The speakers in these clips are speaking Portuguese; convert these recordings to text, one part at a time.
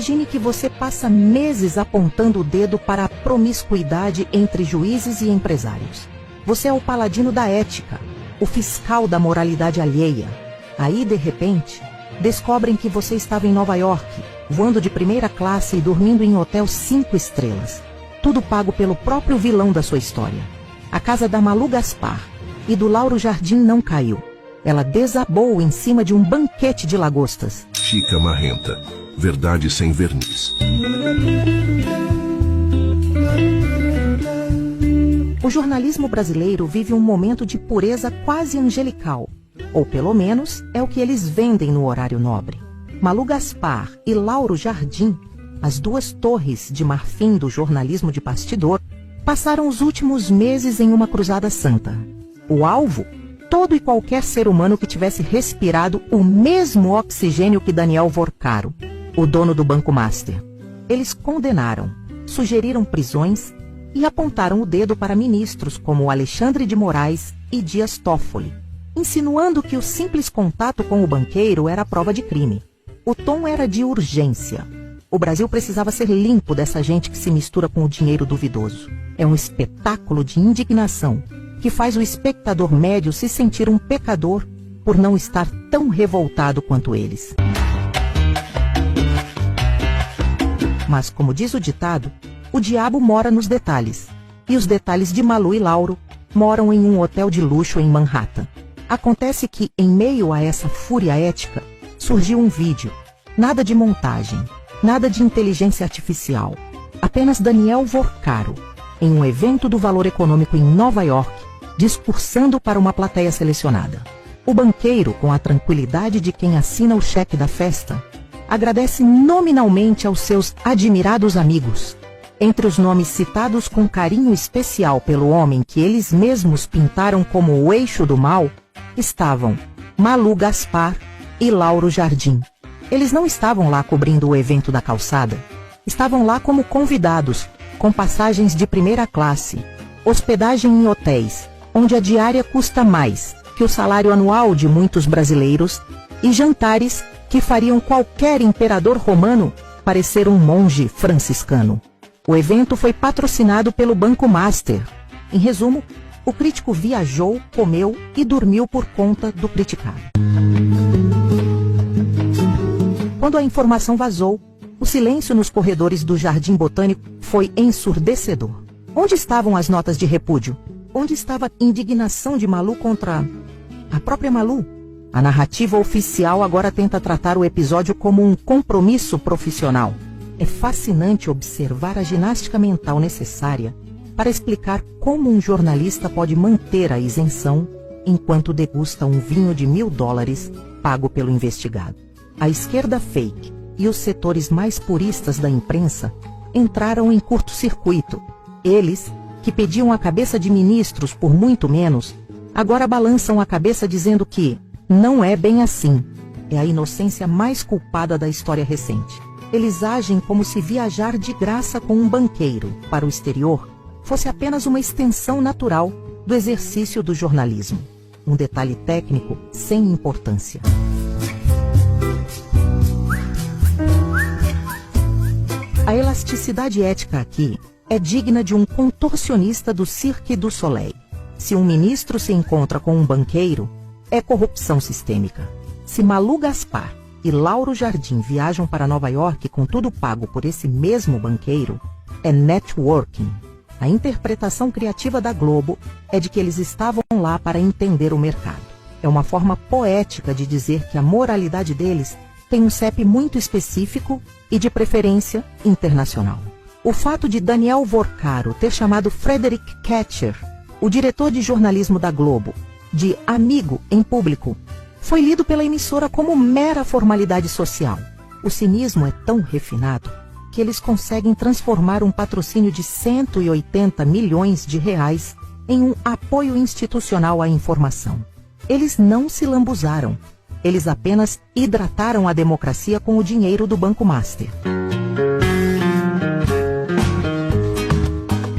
Imagine que você passa meses apontando o dedo para a promiscuidade entre juízes e empresários. Você é o paladino da ética, o fiscal da moralidade alheia. Aí, de repente, descobrem que você estava em Nova York, voando de primeira classe e dormindo em hotel 5 estrelas. Tudo pago pelo próprio vilão da sua história. A casa da Malu Gaspar e do Lauro Jardim não caiu. Ela desabou em cima de um banquete de lagostas. Chica Marrenta. Verdade sem verniz. O jornalismo brasileiro vive um momento de pureza quase angelical. Ou pelo menos é o que eles vendem no horário nobre. Malu Gaspar e Lauro Jardim, as duas torres de marfim do jornalismo de bastidor, passaram os últimos meses em uma cruzada santa. O alvo? Todo e qualquer ser humano que tivesse respirado o mesmo oxigênio que Daniel Vorcaro, o dono do Banco Master. Eles condenaram, sugeriram prisões e apontaram o dedo para ministros como Alexandre de Moraes e Dias Toffoli, insinuando que o simples contato com o banqueiro era prova de crime. O tom era de urgência. O Brasil precisava ser limpo dessa gente que se mistura com o dinheiro duvidoso. É um espetáculo de indignação que faz o espectador médio se sentir um pecador por não estar tão revoltado quanto eles. Mas, como diz o ditado, o diabo mora nos detalhes. E os detalhes de Malu e Lauro moram em um hotel de luxo em Manhattan. Acontece que, em meio a essa fúria ética, surgiu um vídeo. Nada de montagem, nada de inteligência artificial. Apenas Daniel Vorcaro, em um evento do Valor Econômico em Nova York, discursando para uma plateia selecionada. O banqueiro, com a tranquilidade de quem assina o cheque da festa, agradece nominalmente aos seus admirados amigos. Entre os nomes citados com carinho especial pelo homem que eles mesmos pintaram como o eixo do mal, estavam Malu Gaspar e Lauro Jardim. Eles não estavam lá cobrindo o evento da calçada. Estavam lá como convidados, com passagens de primeira classe, hospedagem em hotéis, onde a diária custa mais que o salário anual de muitos brasileiros, e jantares que fariam qualquer imperador romano parecer um monge franciscano. O evento foi patrocinado pelo Banco Master. Em resumo, o crítico viajou, comeu e dormiu por conta do criticado. Quando a informação vazou, o silêncio nos corredores do Jardim Botânico foi ensurdecedor. Onde estavam as notas de repúdio? Onde estava a indignação de Malu contra a própria Malu? A narrativa oficial agora tenta tratar o episódio como um compromisso profissional. É fascinante observar a ginástica mental necessária para explicar como um jornalista pode manter a isenção enquanto degusta um vinho de $1.000 pago pelo investigado. A esquerda fake e os setores mais puristas da imprensa entraram em curto-circuito. Eles, que pediam a cabeça de ministros por muito menos, agora balançam a cabeça dizendo que não é bem assim. É a inocência mais culpada da história recente. Eles agem como se viajar de graça com um banqueiro para o exterior fosse apenas uma extensão natural do exercício do jornalismo. Um detalhe técnico sem importância. A elasticidade ética aqui é digna de um contorcionista do Cirque du Soleil. Se um ministro se encontra com um banqueiro, é corrupção sistêmica. Se Malu Gaspar e Lauro Jardim viajam para Nova York com tudo pago por esse mesmo banqueiro, é networking. A interpretação criativa da Globo é de que eles estavam lá para entender o mercado. É uma forma poética de dizer que a moralidade deles tem um CEP muito específico e, de preferência, internacional. O fato de Daniel Vorcaro ter chamado Frederick Ketcher, o diretor de jornalismo da Globo, de amigo em público, foi lido pela emissora como mera formalidade social. O cinismo é tão refinado que eles conseguem transformar um patrocínio de R$180 milhões em um apoio institucional à informação. Eles não se lambuzaram. Eles apenas hidrataram a democracia com o dinheiro do Banco Master.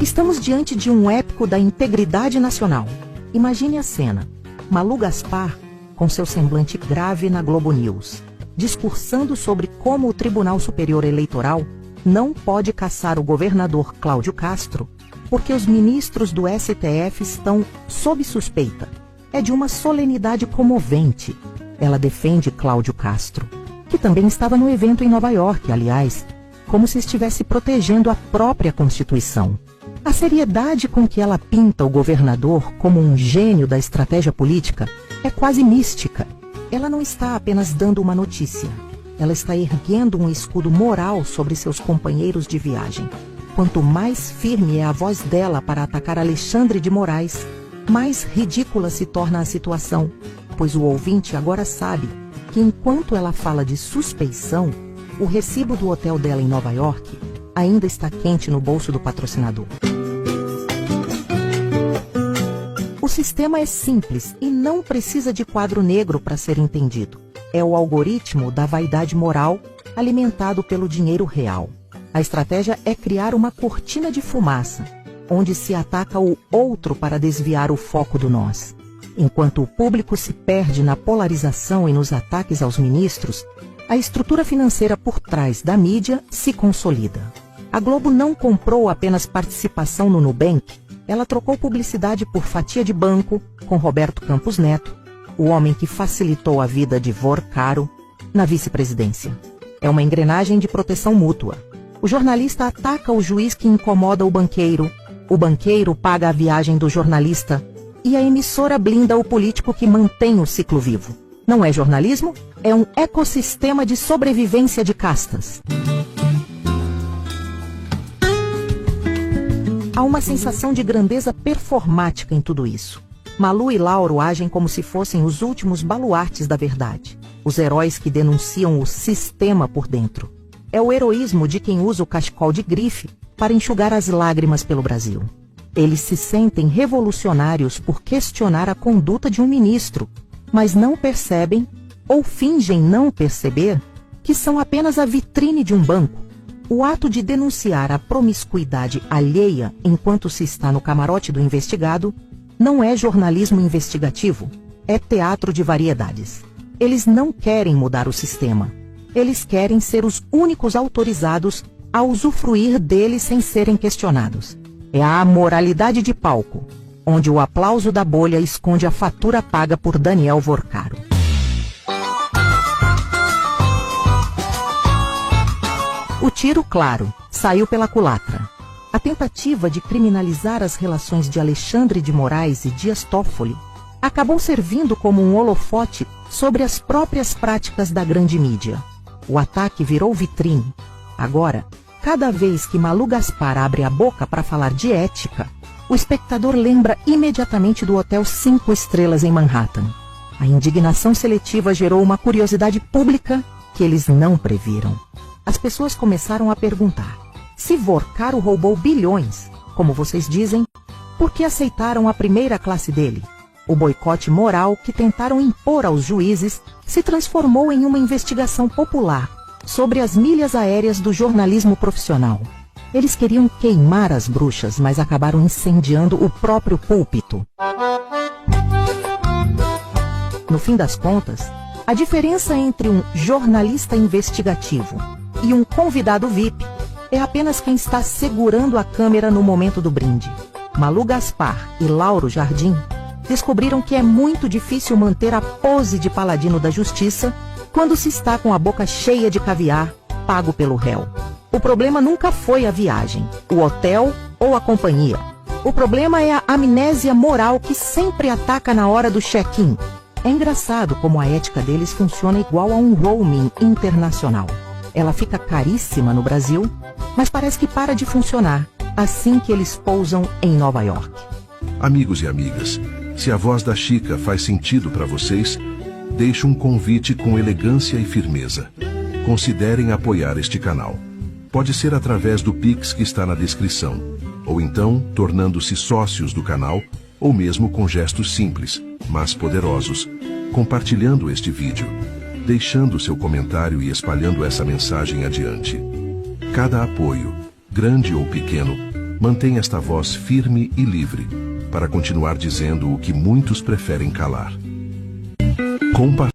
Estamos diante de um épico da integridade nacional. Imagine a cena. Malu Gaspar, com seu semblante grave na Globo News. discursando sobre como o Tribunal Superior Eleitoral não pode caçar o governador Cláudio Castro porque os ministros do STF estão sob suspeita. É de uma solenidade comovente. Ela defende Cláudio Castro, que também estava no evento em Nova York, aliás, como se estivesse protegendo a própria Constituição. A seriedade com que ela pinta o governador como um gênio da estratégia política é quase mística. Ela não está apenas dando uma notícia. Ela está erguendo um escudo moral sobre seus companheiros de viagem. Quanto mais firme é a voz dela para atacar Alexandre de Moraes, mais ridícula se torna a situação, pois o ouvinte agora sabe que enquanto ela fala de suspeição, o recibo do hotel dela em Nova York ainda está quente no bolso do patrocinador. O sistema é simples e não precisa de quadro negro para ser entendido. É o algoritmo da vaidade moral alimentado pelo dinheiro real. A estratégia é criar uma cortina de fumaça, onde se ataca o outro para desviar o foco do nós. Enquanto o público se perde na polarização e nos ataques aos ministros, a estrutura financeira por trás da mídia se consolida. A Globo não comprou apenas participação no Nubank, ela trocou publicidade por fatia de banco com Roberto Campos Neto, o homem que facilitou a vida de Vorcaro na vice-presidência. É uma engrenagem de proteção mútua. O jornalista ataca o juiz que incomoda o banqueiro paga a viagem do jornalista e a emissora blinda o político que mantém o ciclo vivo. Não é jornalismo? É um ecossistema de sobrevivência de castas. Há uma sensação de grandeza performática em tudo isso. Malu e Lauro agem como se fossem os últimos baluartes da verdade, os heróis que denunciam o sistema por dentro. É o heroísmo de quem usa o cachecol de grife para enxugar as lágrimas pelo Brasil. Eles se sentem revolucionários por questionar a conduta de um ministro, mas não percebem, ou fingem não perceber, que são apenas a vitrine de um banco. O ato de denunciar a promiscuidade alheia enquanto se está no camarote do investigado não é jornalismo investigativo, é teatro de variedades. Eles não querem mudar o sistema. Eles querem ser os únicos autorizados a usufruir dele sem serem questionados. É a amoralidade de palco, onde o aplauso da bolha esconde a fatura paga por Daniel Vorcaro. O tiro, claro, saiu pela culatra. A tentativa de criminalizar as relações de Alexandre de Moraes e Dias Toffoli acabou servindo como um holofote sobre as próprias práticas da grande mídia. O ataque virou vitrine. Agora, cada vez que Malu Gaspar abre a boca para falar de ética, o espectador lembra imediatamente do Hotel 5 Estrelas em Manhattan. A indignação seletiva gerou uma curiosidade pública que eles não previram. As pessoas começaram a perguntar: se Vorcaro roubou bilhões, como vocês dizem, por que aceitaram a primeira classe dele? O boicote moral que tentaram impor aos juízes se transformou em uma investigação popular sobre as milhas aéreas do jornalismo profissional. Eles queriam queimar as bruxas, mas acabaram incendiando o próprio púlpito. No fim das contas, a diferença entre um jornalista investigativo e um convidado VIP é apenas quem está segurando a câmera no momento do brinde. Malu Gaspar e Lauro Jardim descobriram que é muito difícil manter a pose de paladino da justiça quando se está com a boca cheia de caviar pago pelo réu. O problema nunca foi a viagem, o hotel ou a companhia. O problema é a amnésia moral que sempre ataca na hora do check-in. É engraçado como a ética deles funciona igual a um roaming internacional. Ela fica caríssima no Brasil, mas parece que para de funcionar assim que eles pousam em Nova York. Amigos e amigas, se a voz da Chica faz sentido para vocês, deixo um convite com elegância e firmeza. Considerem apoiar este canal. Pode ser através do Pix que está na descrição, ou então tornando-se sócios do canal, ou mesmo com gestos simples, mas poderosos, compartilhando este vídeo, deixando seu comentário e espalhando essa mensagem adiante. Cada apoio, grande ou pequeno, mantém esta voz firme e livre, para continuar dizendo o que muitos preferem calar. Compartilhe.